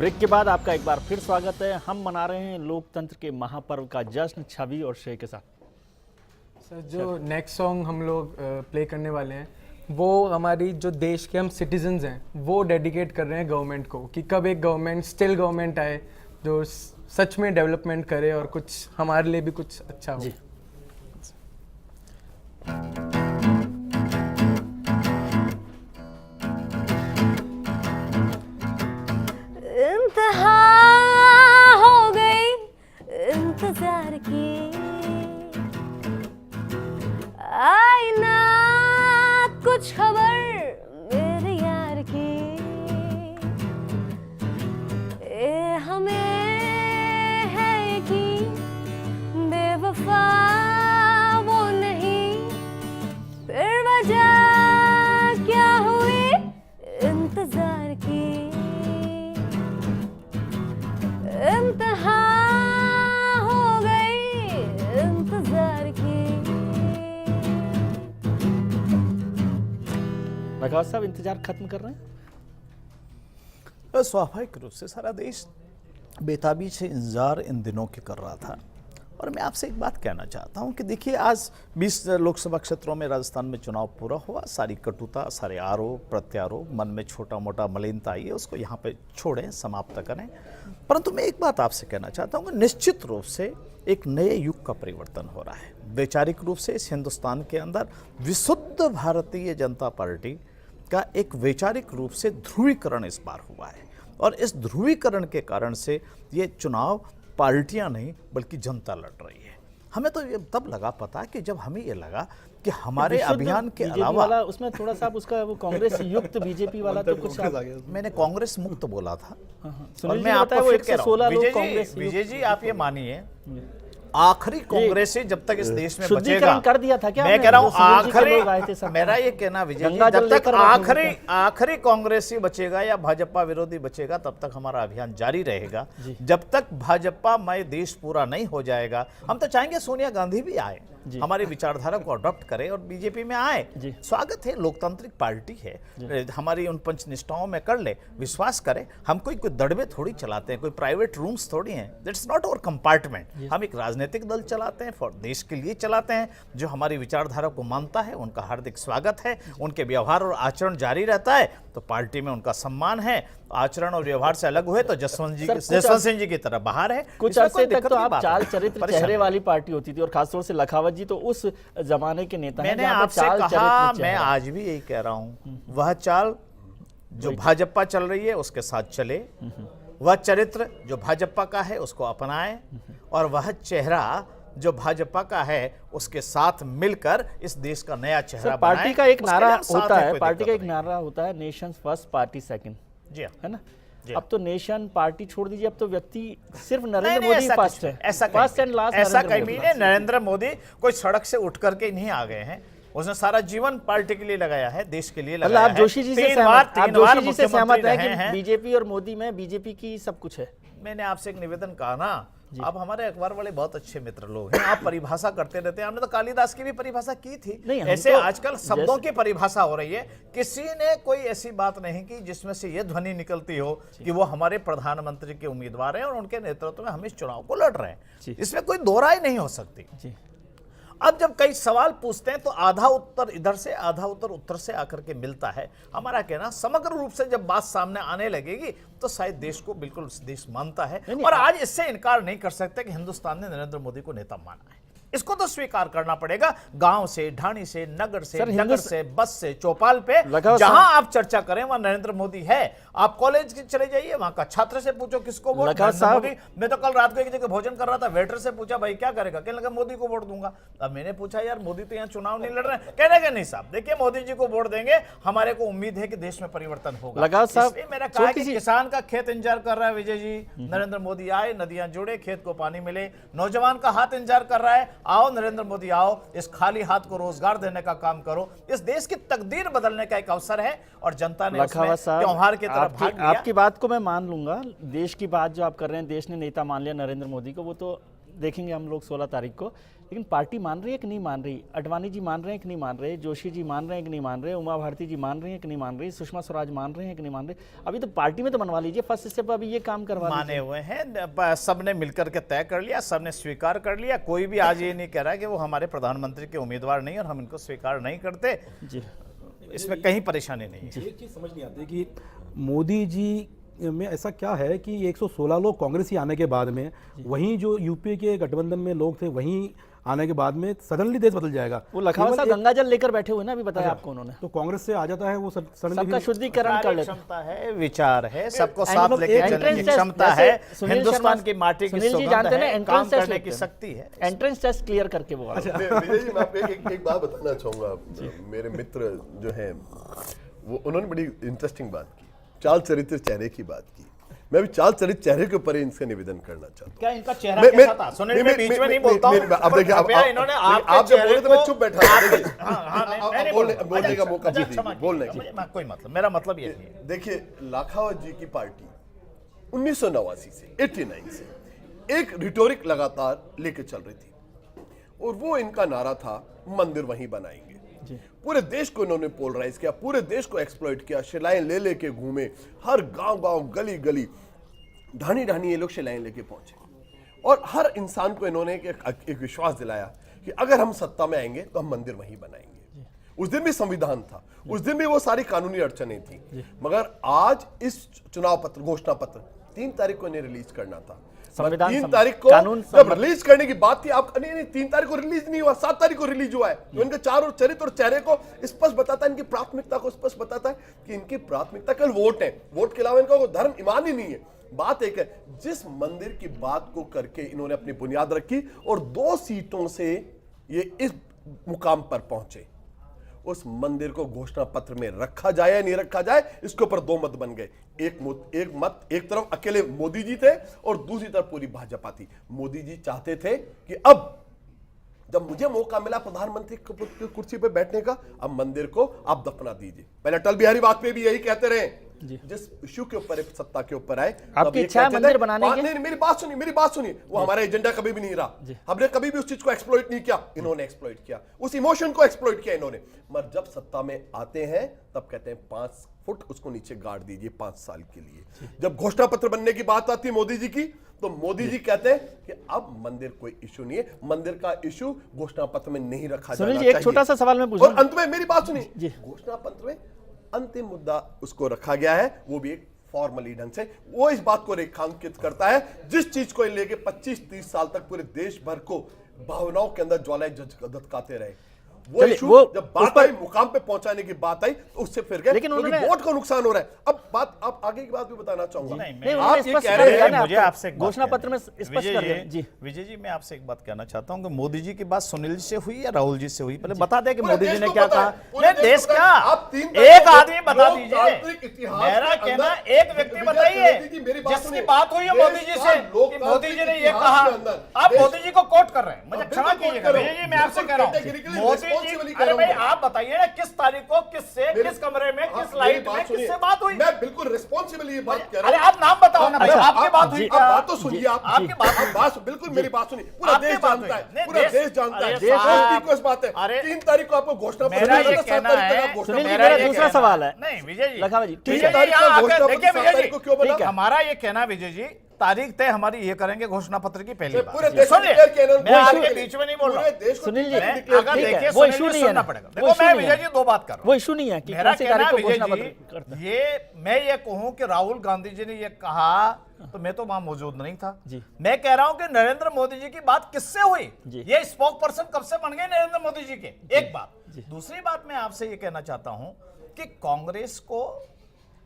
Break के बाद आपका एक बार फिर स्वागत है। हम मना रहे हैं लोकतंत्र के महापर्व का जश्न छवि और श्रेय के साथ। सर जो नेक्स्ट सॉन्ग हम लोग प्ले करने वाले हैं वो हमारी जो देश के हम सिटीजन्स हैं वो डेडिकेट कर रहे हैं गवर्नमेंट को कि कब एक गवर्नमेंट स्टिल गवर्नमेंट आए जो सच में डेवलपमेंट करे और कुछ हमारे लिए भी कुछ अच्छा हो। जी। इंतहा हो गई इंतजार की, आई ना कुछ खबर मेरे यार की। हमें है यकीन बेवफा वो नहीं, फिर वजह क्या हुई इंतजार की। इंतहा हो गई इंतजार की। राघव साहब इंतजार खत्म कर रहे हैं। स्वाभाविक रूप से सारा देश बेताबी से इंतजार इन दिनों के कर रहा था। और मैं आपसे एक बात कहना चाहता हूं कि देखिए आज 20 लोकसभा क्षेत्रों में राजस्थान में चुनाव पूरा हुआ। सारी कटुता, सारे आरोप प्रत्यारोप, मन में छोटा मोटा मलिनता आई है, उसको यहाँ पे छोड़ें, समाप्त करें। परंतु मैं एक बात आपसे कहना चाहता हूँ कि निश्चित रूप से एक नए युग का परिवर्तन हो रहा है। वैचारिक रूप से इस हिंदुस्तान के अंदर विशुद्ध भारतीय जनता पार्टी का एक वैचारिक रूप से ध्रुवीकरण इस बार हुआ है। और इस ध्रुवीकरण के कारण से ये चुनाव पार्टियां नहीं बल्कि जनता लड़ रही है। हमें तो ये तब लगा पता कि जब हमें ये लगा कि हमारे अभियान के अलावा उसमें थोड़ा सा उसका वो कांग्रेस युक्त बीजेपी वाला तो कुछ मैंने कांग्रेस मुक्त बोला था। और सुनील मैं जी आपको बताया वो फिर कह रहा हूं, 116 लोग कांग्रेस विजय जी आप ये मानिए आखिरी कांग्रेसी जब तक इस देश में बचेगा, शुद्धिकरण कर दिया था क्या मैं आपने? कह रहा हूं जो सुनील जी के लोग आए थे आखिरी, सब। मेरा ये कहना विजय जी गंगा जल जब तक लेकर आखिरी कांग्रेसी बचेगा या भाजपा विरोधी बचेगा तब तक हमारा अभियान जारी रहेगा। जब तक भाजपा मय देश पूरा नहीं हो जाएगा। हम तो चाहेंगे सोनिया गांधी भी आए, हमारी विचारधारा को अडॉप्ट करे और बीजेपी में आए। स्वागत है, लोकतांत्रिक पार्टी है, हमारी उन पंचनिष्ठाओं में कर ले, विश्वास करे। हम कोई दड़बे थोड़ी चलाते हैं, कोई प्राइवेट रूम्स थोड़ी हैं। That's not our compartment. हम एक राजनीतिक दल चलाते हैं, फॉर देश के लिए चलाते हैं। जो हमारी विचारधारा को मानता है उनका हार्दिक स्वागत है। उनके व्यवहार और आचरण जारी रहता है तो पार्टी में उनका सम्मान है। आचरण और व्यवहार से अलग हुए तो जसवंत सिंह जी की तरह बाहर है। कुछ अर्से तक तो आप चाल चरित्र चेहरे वाली पार्टी होती थी और खासतौर से लखावत जी तो उस जमाने के नेता हैं। मैंने आपसे कहा, मैं आज भी यही कह रहा हूं, वह चाल जो भाजपा चल रही है उसके साथ चले, वह चरित्र जो भाजपा का है उसको अपनाए और वह चेहरा जो भाजपा का है उसके साथ मिलकर इस देश का नया चेहरा बनाए। पार्टी का एक नारा होता है, पार्टी का एक नारा होता है नेशन फर्स्ट पार्टी सेकंड, जी है ना। अब तो नेशन पार्टी छोड़ दीजिए, अब तो व्यक्ति सिर्फ नरेंद्र मोदी फर्स्ट है। ऐसा फर्स्ट एंड लास्ट ऐसा कहीं नहीं। नरेंद्र मोदी कोई सड़क से उठ करके नहीं आ गए हैं, उसने सारा जीवन पार्टी के लिए लगाया है, देश के लिए लगाया है। आप जोशी जी से सहमत है कि बीजेपी और मोदी में बीजेपी की सब कुछ है। मैंने आपसे एक निवेदन कहा ना, आप हमारे अखबार वाले बहुत अच्छे मित्र लोग हैं, आप परिभाषा करते रहते हैं। हमने तो कालिदास की भी परिभाषा की थी। ऐसे तो आजकल शब्दों की परिभाषा हो रही है। किसी ने कोई ऐसी बात नहीं की जिसमें से ये ध्वनि निकलती हो कि वो हमारे प्रधानमंत्री के उम्मीदवार हैं और उनके नेतृत्व में हम इस चुनाव को लड़ रहे हैं। इसमें कोई दो राय नहीं हो सकती। अब जब कई सवाल पूछते हैं तो आधा उत्तर इधर से आधा उत्तर उत्तर से आकर के मिलता है। हमारा कहना समग्र रूप से जब बात सामने आने लगेगी तो शायद देश को बिल्कुल देश मानता है। और आज इससे इनकार नहीं कर सकते कि हिंदुस्तान ने नरेंद्र मोदी को नेता माना है। इसको तो स्वीकार करना पड़ेगा। गांव से, ढाणी से, नगर से, नगर से, बस से, चौपाल पे जहां आप चर्चा करें वहां नरेंद्र मोदी है। आप कॉलेज चले जाइए, वहां का छात्र से पूछो किसको वोट मोदी। मैं तो कल रात को एक जगह भोजन कर रहा था, वेटर से पूछा भाई क्या करेगा, कहने लगा मोदी को वोट दूंगा। अब मैंने पूछा यार मोदी तो यहाँ चुनाव नहीं लड़ रहे हैं, कहने के नहीं साहब देखिए मोदी जी को वोट देंगे, हमारे को उम्मीद है कि देश में परिवर्तन होगा। मेरा कहा कि किसान का खेत इंतजार कर रहा है विजय जी, नरेंद्र मोदी आए, नदियां जुड़े, खेत को पानी मिले। नौजवान का हाथ इंतजार कर रहा है, आओ नरेंद्र मोदी आओ, इस खाली हाथ को रोजगार देने का काम करो। इस देश की तकदीर बदलने का एक अवसर है और जनता ने उसमें त्योहार की तरफ भाग लिया। आपकी बात को मैं मान लूंगा। देश की बात जो आप कर रहे हैं, देश ने नेता मान लिया नरेंद्र मोदी को, वो तो देखेंगे हम लोग 16 तारीख को। लेकिन पार्टी मान रही है कि नहीं मान रही, अडवाणी जी मान रहे हैं कि नहीं मान रहे, जोशी जी मान रहे हैं कि नहीं मान रहे, उमा भारती जी मान रही हैं कि नहीं मान रही, सुषमा स्वराज मान रहे हैं कि नहीं मान रहे। अभी तो पार्टी में तो बनवा लीजिए, फर्स्ट स्टेप अभी ये काम करवा माने हुए हैं, सबने मिलकर के तय कर लिया, सबने स्वीकार कर लिया। कोई भी आज ये नहीं कह रहा है कि वो हमारे प्रधानमंत्री के उम्मीदवार नहीं और हम इनको स्वीकार नहीं करते जी। इसमें कहीं परेशानी नहीं है। एक चीज समझ नहीं आती कि मोदी जी में ऐसा क्या है कि 116 लोग कांग्रेस ही आने के बाद में, वहीं जो यूपी के गठबंधन में लोग थे वहीं आने के बाद में सडनली देश बदल जाएगा। वो लखनऊ साहब गंगा जल लेकर बैठे हुए ना, अभी बताया आपको उन्होंने। तो कांग्रेस से आ जाता है वो सबका शुद्धिकरण कर लेते, क्षमता है, विचार है, सबको साथ लेके चलने की क्षमता है, हिंदुस्तान की माटी की सुगंध है, काम करने की शक्ति है। एंट्रेंस टेस्ट क्लियर करके वो विजय जी, मैं आपको एक बात बताना चाहूंगा। मेरे मित्र जो हैं वो उन्होंने बड़ी इंटरेस्टिंग बात की, चाल चरित्र चेहरे की बात की। मैं भी चाल चरित्र चेहरे के ऊपर इनसे निवेदन करना चाहता हूं। क्या इनका चेहरा कैसा था? सुनिए, मैं बीच में नहीं बोलता हूं। अब देखिए, इन्होंने आप जब बोले तो मैं चुप बैठा हाँ, बोलने का मौका दीजिए, बोलने की। कोई मतलब, मेरा मतलब ये नहीं है। देखिए, लाखावत जी की पार्टी 1989 से 89 से एक रिटोरिक लगातार लेके चल रही थी और वो इनका नारा था, मंदिर वहीं बनाएंगे। पूरे देश को इन्होंने पोलराइज किया, पूरे देश को एक्सप्लॉइट किया, शिलाएं ले लेके घूमे, हर गांव-गांव, गली-गली, ढानी-ढानी ये लोग शिलाएं लेके पहुंचे और हर इंसान को इन्होंने एक विश्वास दिलाया कि अगर हम सत्ता में आएंगे तो हम मंदिर वहीं बनाएंगे। उस दिन भी संविधान था, उस दिन भी वो सारी कानूनी अड़चनें थी, मगर आज इस चुनाव पत्र, घोषणा पत्र 3 तारीख को इन्हें रिलीज करना था। 3 तारीख को जब रिलीज करने की बात थी, आप नहीं 3 तारीख को रिलीज नहीं हुआ, 7 तारीख को रिलीज हुआ है। तो इनके चारों चरित्र और चेहरे को स्पष्ट बताता है, इनकी प्राथमिकता को स्पष्ट बताता है कि इनकी प्राथमिकता केवल वोट है, वोट के अलावा इनका कोई धर्म ईमान ही नहीं है। बात एक है, जिस मंदिर की बात को करके इन्होंने अपनी बुनियाद रखी और 2 सीटों से ये इस मुकाम पर पहुंचे, उस मंदिर को घोषणा पत्र में रखा जाए या नहीं रखा जाए, इसके ऊपर 2 मत बन गए। एक तरफ अकेले मोदी जी थे और दूसरी तरफ पूरी भाजपा थी। मोदी जी चाहते थे कि अब जब मुझे मौका मिला प्रधानमंत्री की कुर्सी पर बैठने का, अब मंदिर को आप दफना दीजिए। पहले अटल बिहारी वाजपेयी भी यही कहते रहे, जिस इश्यू के ऊपर सत्ता के ऊपर आए, आपकी इच्छा है मंदिर बनाने की? नहीं, मेरी बात सुनिए, वो हमारा एजेंडा कभी भी नहीं रहा। हमने कभी भी उस चीज को एक्सप्लॉइट नहीं किया, इन्होंने एक्सप्लॉइट किया, उस इमोशन को एक्सप्लॉइट किया इन्होंने। मगर जब सत्ता में आते हैं तब कहते हैं 5 फुट उसको नीचे गाड़ दीजिए 5 साल के लिए। जब घोषणा पत्र बनने की बात आती है मोदी जी की, तो मोदी जी कहते हैं कि अब मंदिर कोई इशू नहीं है, मंदिर का इशू घोषणा पत्र में नहीं रखा जाना चाहिए। एक छोटा सा सवाल मैं पूछूं, और अंत में मेरी बात सुनिए, घोषणा पत्र में अंतिम मुद्दा उसको रखा गया है, वो भी एक फॉर्मली ढंग से, वो इस बात को रेखांकित करता है, जिस चीज को लेके 25-30 साल तक पूरे देश भर को भावनाओं के अंदर ज्वालाएं धधकाते रहे। वो इशू जब बात आई, मुकाम पे पहुंचाने की बात आई, तो उससे फिर गए, लेकिन क्योंकि वोट को नुकसान हो रहा है। अब बात, आप आगे की बात भी बताना चाहूंगा। आप ये कह रहे हैं, मुझे आपसे घोषणा पत्र में स्पष्ट कर दें। जी विजय जी, मैं आपसे एक बात कहना चाहता हूं कि मोदी जी की बात सुनील जी से हुई या राहुल जी से हुई, पहले बता दें कि मोदी जी ने क्या कहा। देश क्या, एक आदमी बता दीजिए, मेरा कहना, एक व्यक्ति बताइए जिसकी बात हुई है मोदी जी से कि मोदी जी ने ये कहा। आप मोदी जी को कोट कर रहे हैं, मुझे क्षमा कीजिएगा विजय जी, मैं आपसे कह रहा हूं, मोदी जी, अरे भाई आप बताइए ना, किस तारीख को, किससे, किस कमरे में, किस लाइट में, किससे बात हुई? मैं बिल्कुल रिस्पॉन्सिबली ये बात कह रहा हूं। अरे आप नाम बताओ ना, आपकी बात हुई, बात तो सुनिए, आपकी बात बिल्कुल, मेरी बात सुनिए, पूरा देश जानता है, पूरा देश जानता है, देश बात है। 3 तारीख को आपको घोषणा पत्र, मेरा ये कहना है, मेरा दूसरा सवाल है, नहीं विजय जी, लखनऊ जी, देखिए विजय जी, क्यों बोला? हमारा ये कहना विजय जी, तारीख तय हमारी ये करेंगे घोषणा पत्र की पहली बात। पूरे देश सुनिए, मैं आपके बीच में नहीं बोल रहा। सुनील जी, अगर देखिए, वो इशू नहीं है, पड़ेगा। देखो मैं विजय जी 2 बात कर रहा हूं, वो इशू नहीं है कि मेरा कहना को विजय घोषणा जी, पत्र ये मैं ये कहूं कि राहुल गांधी जी ने ये कहा तो मैं तो वहां मौजूद नहीं था। जी। मैं कह रहा हूं कि नरेंद्र मोदी जी की बात किससे हुई? ये स्पोक पर्सन कब से बन गए नरेंद्र मोदी जी के? एक बात। दूसरी बात मैं आपसे ये कहना चाहता हूं कि कांग्रेस को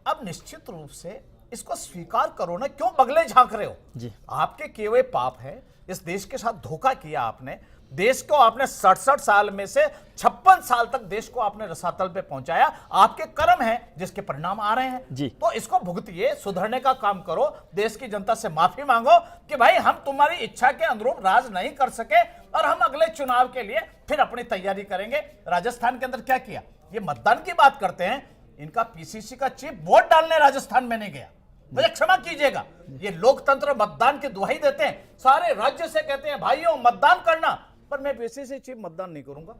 अब निश्चित रूप से इसको स्वीकार करो ना, क्यों बगले झांक रहे हो? जी। आपके किए हुए पाप है, इस देश के साथ धोखा किया आपने, देश को आपने 67 साल में से 56 साल तक देश को आपने रसातल पे पहुंचाया, आपके कर्म हैं जिसके परिणाम आ रहे हैं जी। तो इसको भुगतिए, सुधरने का काम करो, देश की जनता से माफी मांगो कि भाई हम तुम्हारी इच्छा के अनुरूप राज नहीं कर सके और हम अगले चुनाव के लिए फिर अपनी तैयारी करेंगे। राजस्थान के अंदर क्या किया, ये मतदान की बात करते हैं, इनका पीसीसी का चीफ वोट डालने राजस्थान में नहीं गया, मुझे क्षमा कीजिएगा, ये लोकतंत्र मतदान की दुहाई देते हैं, सारे राज्य से कहते हैं भाइयों मतदान करना, पर मैं पीसीसी चीफ मतदान नहीं करूंगा।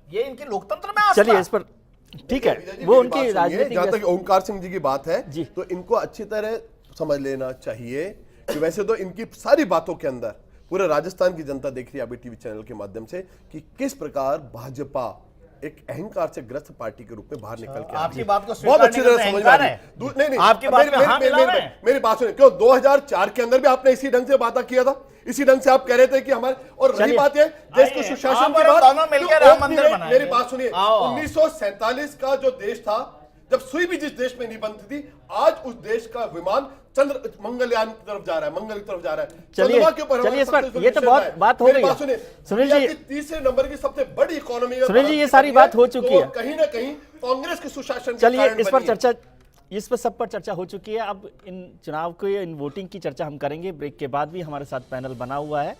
ये इनकी लोकतंत्र में आस्था। चलिए इस पर ठीक है, विजय जी, वो मेरी उनकी बात सुनिए, राजनीतिक जहां तक ओंकार सिंह जी की बात है जी। तो इनको अच्छी तरह समझ लेना चाहिए कि वैसे तो इनकी सारी बातों के अंदर पूरे राजस्थान की जनता देख रही है अभी टीवी चैनल के माध्यम से कि किस प्रकार भाजपा एक अहंकार से ग्रस्त पार्टी के रूप में बाहर निकल के आपकी बात को बहुत अच्छी तरह स्वीकार समझ नहीं में आ करते, रही है। नहीं नहीं आपकी बात में हाँ मिला रहे हैं। मेरी बात सुनिए, क्यों 2004 के अंदर भी आपने इसी ढंग से वादा किया था, इसी ढंग से आप कह रहे थे कि हमारे, और रही चलिए। बात है देश को आइए, सुशासन आप की और हम बात, दोनों मिलकर तो राम ओपनिंग मंदिर है, बनाएंगे। मेरी बात सुनिए, आओ। 1947 का जो देश था, जब सुई भी जिस देश में नहीं बनती थी, आज उस देश का विमान चंद्र मंगलयान की तरफ जा रहा है, मंगल की तरफ जा रहा है। चलिए, चंद्रमा के ऊपर हमारा चलिए, इस पर सबसे ये तो मिशन बहुत है। बात हो मेरी गई है। बात सुनिए, सुनील दुनिया जी- की तीसरे नंबर की सबसे बड़ी इकोनॉमी सुनील जी, ये सारी बात हो चुकी है। कहीं ना कहीं कांग्रेस के सुशासन के चलिए कारण इस पर बनी है। चर्चा, इस पर सब पर चर्चा हो चुकी है। अब इन चुनाव को, इन वोटिंग की चर्चा हम करेंगे ब्रेक के बाद भी। हमारे साथ पैनल बना हुआ है।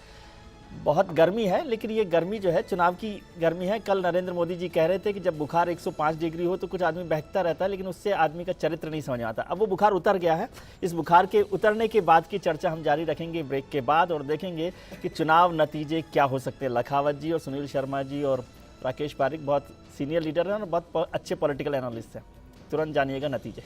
बहुत गर्मी है, लेकिन ये गर्मी जो है चुनाव की गर्मी है। कल नरेंद्र मोदी जी कह रहे थे कि जब बुखार 105 डिग्री हो तो कुछ आदमी बहकता रहता है, लेकिन उससे आदमी का चरित्र नहीं समझ में आता। अब वो बुखार उतर गया है। इस बुखार के उतरने के बाद की चर्चा हम जारी रखेंगे ब्रेक के बाद, और देखेंगे कि चुनाव नतीजे क्या हो सकते हैं। लखावत जी और सुनील शर्मा जी और राकेश पारिक बहुत सीनियर लीडर हैं और बहुत अच्छे पॉलिटिकल एनालिस्ट हैं। तुरंत जानिएगा नतीजे।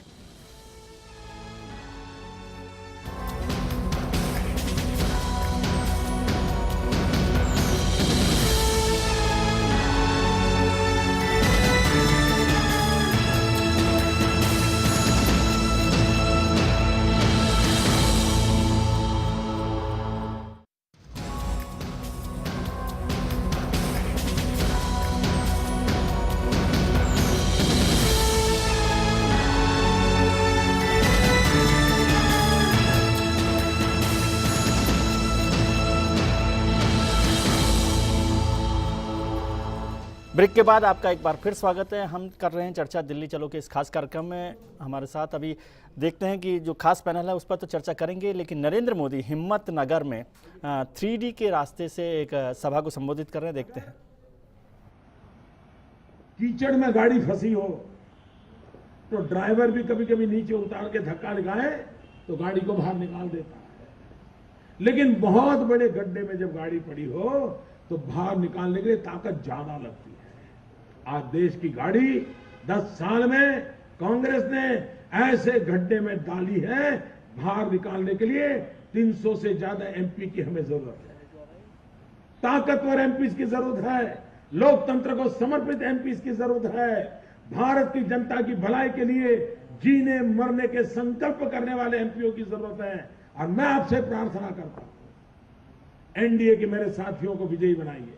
ब्रेक के बाद आपका एक बार फिर स्वागत है। हम कर रहे हैं चर्चा दिल्ली चलो के इस खास कार्यक्रम में। हमारे साथ अभी देखते हैं कि जो खास पैनल है उस पर तो चर्चा करेंगे, लेकिन नरेंद्र मोदी हिम्मत नगर में 3D के रास्ते से एक सभा को संबोधित कर रहे हैं। देखते हैं। कीचड़ में गाड़ी फंसी हो तो ड्राइवर भी कभी कभी नीचे उतार के धक्का लगाए तो गाड़ी को बाहर निकाल देता है, लेकिन बहुत बड़े गड्ढे में जब गाड़ी पड़ी हो तो बाहर निकालने के लिए ताकत ज्यादा लगती है। आज देश की गाड़ी 10 साल में कांग्रेस ने ऐसे गड्ढे में डाली है, बाहर निकालने के लिए 300 से ज्यादा एमपी की हमें जरूरत है। ताकतवर एमपी की जरूरत है, लोकतंत्र को समर्पित एमपी की जरूरत है, भारत की जनता की भलाई के लिए जीने मरने के संकल्प करने वाले एमपीओ की जरूरत है। और मैं आपसे प्रार्थना करता हूं, एनडीए के मेरे साथियों को विजयी बनाइए,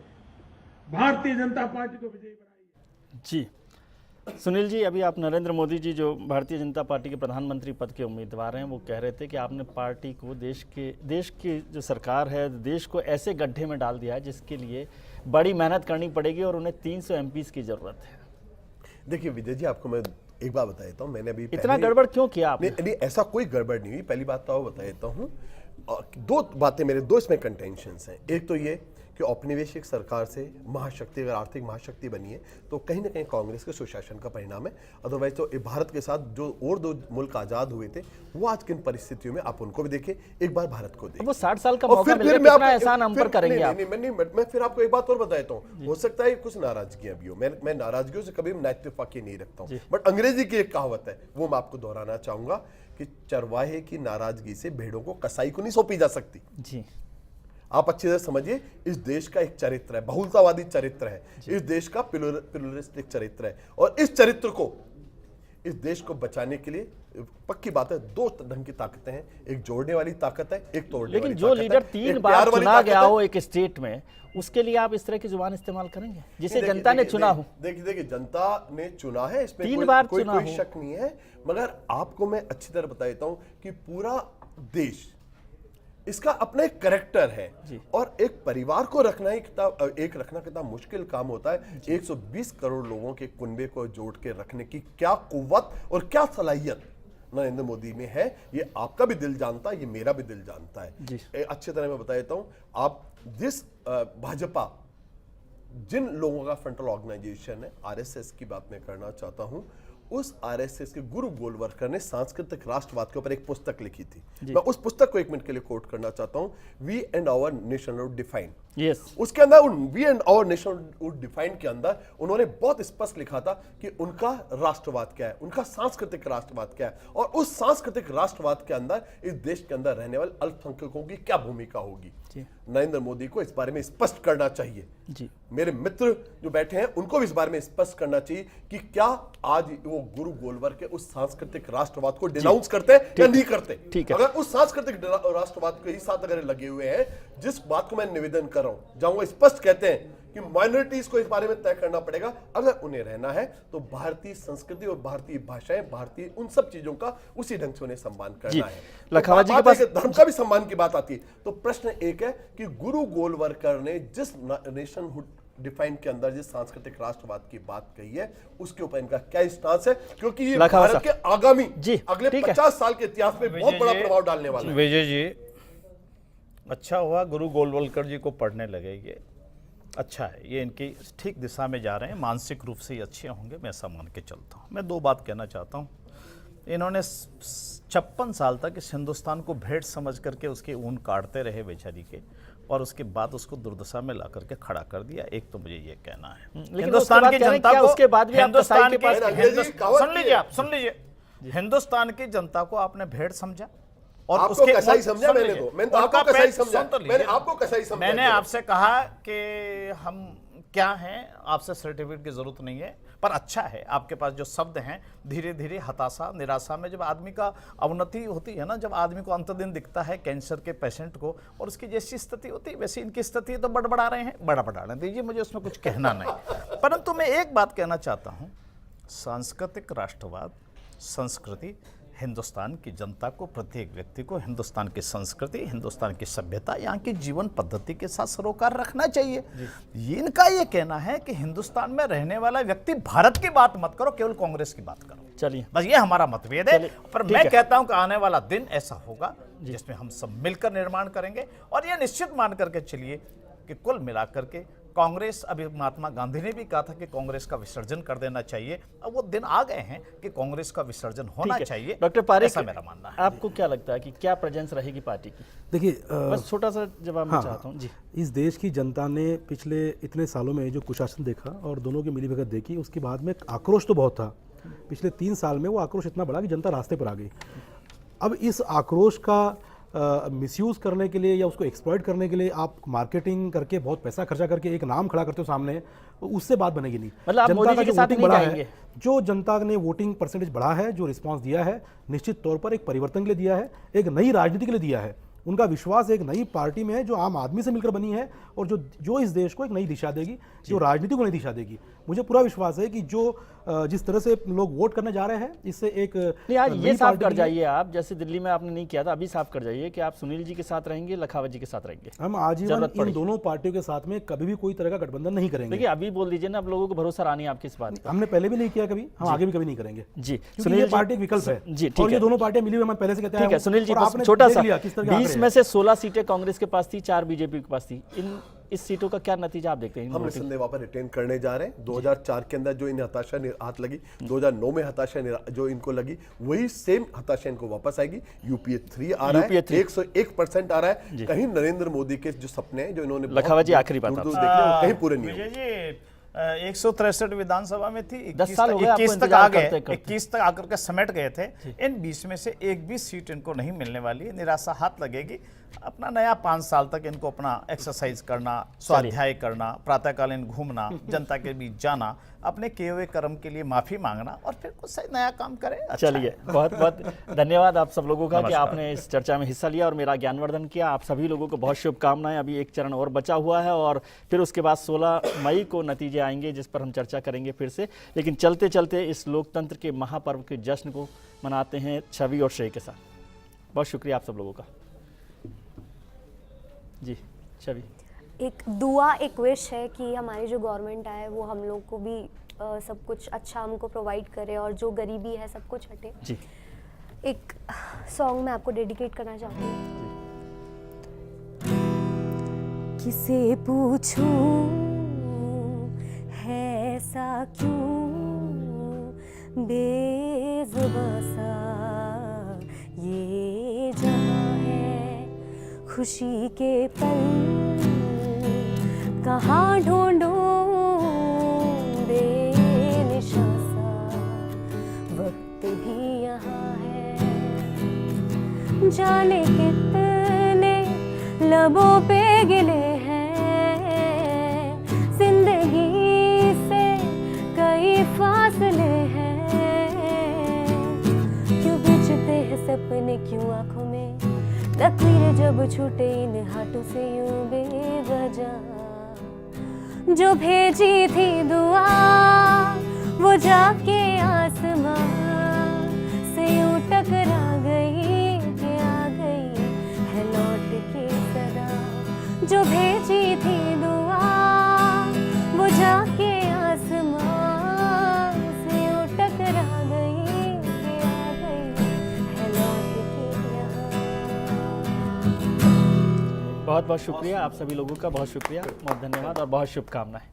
भारतीय जनता पार्टी को विजयी बनाइए। जी सुनील जी, अभी आप नरेंद्र मोदी जी जो भारतीय जनता पार्टी के प्रधानमंत्री पद के उम्मीदवार हैं, वो कह रहे थे कि आपने पार्टी को, देश की जो सरकार है, देश को ऐसे गड्ढे में डाल दिया है जिसके लिए बड़ी मेहनत करनी पड़ेगी और उन्हें 300 एमपीज़ की जरूरत है। देखिए विजय जी, आपको मैं एक बात बता देता हूँ। मैंने अभी इतना गड़बड़ क्यों किया आपने? नहीं, ऐसा कोई गड़बड़ नहीं हुई। पहली बात तो बता देता हूँ, दो बातें मेरे, दो इसमें कंटेंशंस हैं। एक तो ये कि औपनिवेशिक सरकार से महाशक्ति, अगर आर्थिक महाशक्ति बनी है तो कहीं ना कहीं कांग्रेस के सुशासन का परिणाम है। अदरवाइज तो भारत के साथ जो और 2 मुल्क आजाद हुए थे वो आज किन परिस्थितियों में, आप उनको भी देखिए, एक बार भारत को देखिए। वो 60 साल का और मौका मिल फिर गया, मैं कितना आपको- एहसान हम पर फिर- करेंगे नहीं, आप? मैं फिर आपको एक बात और बता देता हूँ। हो सकता है कुछ नाराजगियां भी हो, मैं नाराजगियों से कभी नाइतफाकी नहीं रखता हूँ, बट अंग्रेजी की एक कहावत है, वो मैं आपको दोहराना चाहूंगा कि चरवाहे की नाराजगी से भेड़ों को कसाई को नहीं सौंपी जा सकती। जी, आप अच्छी तरह समझिए, इस देश का एक चरित्र है, बहुलतावादी चरित्र है, इस देश का प्लुरलिस्टिक चरित्र है, और इस चरित्र को, इस देश को बचाने के लिए पक्की बात है 2 ढंग की ताकतें हैं। एक जोड़ने वाली ताकत है, एक तोड़ने लेकिन वाली जो ताकत है। लीडर एक 3 प्यार बार वाली चुना ताकत गया है। हो एक स्टेट में, उसके लिए आप इस तरह की जुबान इस्तेमाल करेंगे जिसे देखिए, जनता ने देखिए, चुना हो? देखिए जनता ने चुना है, इसमें 3 बार कोई चुना कोई हो। शक नहीं है। मगर आपको मैं अच्छी तरह बता देता हूं कि पूरा देश, इसका अपना एक कैरेक्टर है, और एक परिवार को रखना कितना मुश्किल काम होता है। 120 करोड़ लोगों के कुनबे को जोड़ के रखने की क्या कुव्वत और क्या सलाहियत नरेंद्र मोदी में है, ये आपका भी दिल जानता है, ये मेरा भी दिल जानता है। अच्छी तरह मैं बता देता हूं, आप जिस भाजपा, जिन लोगों का फ्रंटल ऑर्गेनाइजेशन है, आरएसएस की बात मैं करना चाहता हूं, उस आरएसएस के गुरु गोलवलकर ने सांस्कृतिक राष्ट्रवाद के ऊपर एक पुस्तक लिखी थी। मैं उस पुस्तक को 1 मिनट के लिए कोट करना चाहता हूं। We and our nation would define. Yes, उसके अंदर we and our nation would define के अंदर उन्होंने बहुत स्पष्ट लिखा था कि उनका राष्ट्रवाद क्या है, उनका सांस्कृतिक राष्ट्रवाद क्या है, और उस सांस्कृतिक राष्ट्रवाद के अंदर इस देश के अंदर रहने वाले अल्पसंख्यकों की क्या भूमिका होगी। नरेंद्र मोदी को इस बारे में स्पष्ट करना चाहिए। जी, मेरे मित्र जो बैठे हैं उनको भी इस बारे में स्पष्ट करना चाहिए कि क्या आज वो गुरु गोलवलकर के उस सांस्कृतिक राष्ट्रवाद को डिनाउंस करते हैं या नहीं करते। ठीक है। अगर उस सांस्कृतिक राष्ट्रवाद के ही साथ अगर लगे हुए हैं, जिस बात को मैं निवेदन कर रहा हूं, जहां वो स्पष्ट कहते हैं कि माइनॉरिटीज को इस बारे में तय करना पड़ेगा, अगर उन्हें रहना है तो भारतीय संस्कृति और भारतीय भाषाएं, भारतीय उन सब चीजों का उसी ढंग से उन्हें सम्मान करना है। लखावत जी के बात पास है कि धर्म का भी सम्मान की बात आती है, तो प्रश्न एक है कि गुरु गोलवलकर ने जिस नेशनहुड डिफाइन के अंदर जिस सांस्कृतिक राष्ट्रवाद की बात कही है, उसके ऊपर इनका क्या स्टांस है, क्योंकि ये भारत के आगामी अगले 50 साल के इतिहास में बहुत बड़ा प्रभाव डालने वाला है। विजय जी, अच्छा हुआ गुरु गोलवलकर जी को पढ़ने लगे, ये अच्छा है, ये इनकी ठीक दिशा में जा रहे हैं, मानसिक रूप से ये अच्छे होंगे, मैं ऐसा मान के चलता हूँ। मैं 2 बात कहना चाहता हूँ। इन्होंने 56 साल तक इस हिंदुस्तान को भेंट समझ करके उसके ऊन काटते रहे बेचारी के, और उसके बाद उसको दुर्दशा में ला करके खड़ा कर दिया। एक तो मुझे ये कहना है, हिंदुस्तान की जनता को, उसके बाद भी हिंदुस्तान की, सुन लीजिए आप, सुन लीजिए, हिंदुस्तान की जनता को आपने भेंट समझा और आपको उसके कसाई समझा। मैंने तो आपको कसाई समझा, मैंने आपको कसाई समझा। मैंने आपसे कहा कि हम क्या हैं, आपसे सर्टिफिकेट की जरूरत नहीं है, पर अच्छा है आपके पास जो शब्द हैं। धीरे धीरे हताशा, निराशा में जब आदमी का अवनति होती है ना, जब आदमी को अंत दिन दिखता है कैंसर के पेशेंट को, और उसकी जैसी स्थिति होती है वैसी इनकी स्थिति, तो बड़बड़ा रहे हैं, बड़बड़ाने दीजिए, मुझे उसमें कुछ कहना नहीं। परंतु मैं एक बात कहना चाहता हूँ, सांस्कृतिक राष्ट्रवाद, संस्कृति हिंदुस्तान की जनता को, प्रत्येक व्यक्ति को हिंदुस्तान की संस्कृति, हिंदुस्तान की सभ्यता, यहाँ की जीवन पद्धति के साथ सरोकार रखना चाहिए। इनका ये कहना है कि हिंदुस्तान में रहने वाला व्यक्ति भारत की बात मत करो, केवल कांग्रेस की बात करो। चलिए, बस ये हमारा मतभेद है। पर मैं कहता हूं कि आने वाला दिन ऐसा होगा जिसमें हम सब मिलकर निर्माण करेंगे, और ये निश्चित मान करके चलिए कि कुल मिलाकर के कांग्रेस, अभी महात्मा गांधी ने भी कहा था कि कांग्रेस का विसर्जन कर देना चाहिए, अब वो दिन आ गए हैं कि कांग्रेस का विसर्जन होना चाहिए। डॉक्टर पारेख, ऐसा मेरा मानना है। आपको क्या लगता है कि क्या प्रेजेंस रहेगी पार्टी की? देखिए, बस छोटा सा जवाब मैं चाहता हूँ जी। इस देश की जनता ने पिछले इतने सालों में जो कुशासन देखा और दोनों की मिलीभगत देखी, उसके बाद में आक्रोश तो बहुत था। पिछले 3 साल में वो आक्रोश इतना बढ़ा कि जनता रास्ते पर आ गई। अब इस आक्रोश का मिसयूज़ करने के लिए या उसको एक्सप्लॉइट करने के लिए आप मार्केटिंग करके बहुत पैसा खर्चा करके एक नाम खड़ा करते हो सामने, उससे बात बनेगी नहीं। मतलब आप मोदी जी के साथ नहीं जाएंगे? जो जनता ने वोटिंग परसेंटेज बढ़ा है, जो रिस्पांस दिया है, निश्चित तौर पर एक परिवर्तन के लिए दिया है, एक नई राजनीति के लिए दिया है। उनका विश्वास एक नई पार्टी में है जो आम आदमी से मिलकर बनी है और जो इस देश को एक नई दिशा देगी, जो राजनीति को नई दिशा देगी। मुझे पूरा विश्वास है कि जो जिस तरह से लोग वोट करने जा रहे हैं, इससे एक नहीं, आज ये साफ कर जाइए आप, जैसे दिल्ली में आपने नहीं किया था, अभी साफ कर जाइए कि आप सुनील जी के साथ रहेंगे, लखावत जी के साथ रहेंगे। हम आजीवन इन दोनों पार्टियों के साथ में कभी भी कोई तरह का गठबंधन नहीं करेंगे। देखिए, अभी बोल दीजिए ना, आप लोगों को भरोसा रानी आपकी इस बात। हमने पहले भी नहीं किया कभी, हम आगे भी कभी नहीं करेंगे जी। सुनील, ये पार्टी एक विकल्प है जी, और ये दोनों पार्टियां मिली हुई, हम पहले से कहते हैं। ठीक है सुनील जी, छोटा सा, 20 में से 16 सीटें कांग्रेस के पास थी, 4 बीजेपी के पास थी। इस सीटों का क्या नतीजा आप देखते हैं? हम निसंदेह वहां पर रिटेन करने जा रहे हैं। 2004 के अंदर जो इन हताशा हाथ लगी, 2009 में हताशा जो इनको लगी, वही सेम हताशा इनको वापस आएगी। यूपीए 3 आ रहा है, 101% आ रहा है। कहीं नरेंद्र मोदी के जो सपने हैं, जो इन्होंने लखावत जी आखिरी बात कहीं पूरे नहीं हुए। 163 विधानसभा में थी, 10 साल हो गए, 21 तक आ गए, 21 तक आकर के समेट गए थे। इन 20 में से एक भी सीट इनको नहीं मिलने वाली है, निराशा हाथ लगेगी। अपना नया 5 साल तक इनको अपना एक्सरसाइज करना, स्वाध्याय करना, प्रातःकालीन घूमना, जनता के बीच जाना, अपने किए हुए कर्म के लिए माफी मांगना, और फिर कुछ नया काम करें। चलिए, बहुत बहुत धन्यवाद आप सब लोगों का कि आपने इस चर्चा में हिस्सा लिया और मेरा ज्ञानवर्धन किया। आप सभी लोगों को बहुत शुभकामनाएं। अभी एक चरण और बचा हुआ है और फिर उसके बाद 16 मई को नतीजे आएंगे, जिस पर हम चर्चा करेंगे फिर से। लेकिन चलते चलते इस लोकतंत्र के महापर्व के जश्न को मनाते हैं छवि और श्रेय के साथ। बहुत शुक्रिया आप सब लोगों का। जी छवि, एक दुआ, एक विश है कि हमारी जो गवर्नमेंट आए वो हम लोग को भी सब कुछ अच्छा हमको प्रोवाइड करे और जो गरीबी है सब कुछ हटे। जी, एक सॉन्ग मैं आपको डेडिकेट करना चाहती हूँ। किसे पूछूं है ऐसा क्यों, बेजुबां सा ये जहां है, खुशी के पल कहाँ ढूंढूं, बेनिशां सा वक्त भी यहाँ है, जाने कितने लबों पे गिले हैं, जिंदगी से कई फासले हैं, क्यों बिछते हैं सपने, क्यों आंखों में लकीरें जब छूटे इन हाथों से यूं बेवजह, जो भेजी थी दुआ वो जाके आसमां से यूं टकरा गई कि आ गई है लौट के सदा, जो भेजी थी दुआ वो जाके आसमां से यूं टकरा गई कि आ गई है लौट के यहाँ। बहुत बहुत शुक्रिया आप सभी लोगों का, बहुत शुक्रिया, बहुत धन्यवाद और बहुत शुभकामनाएं।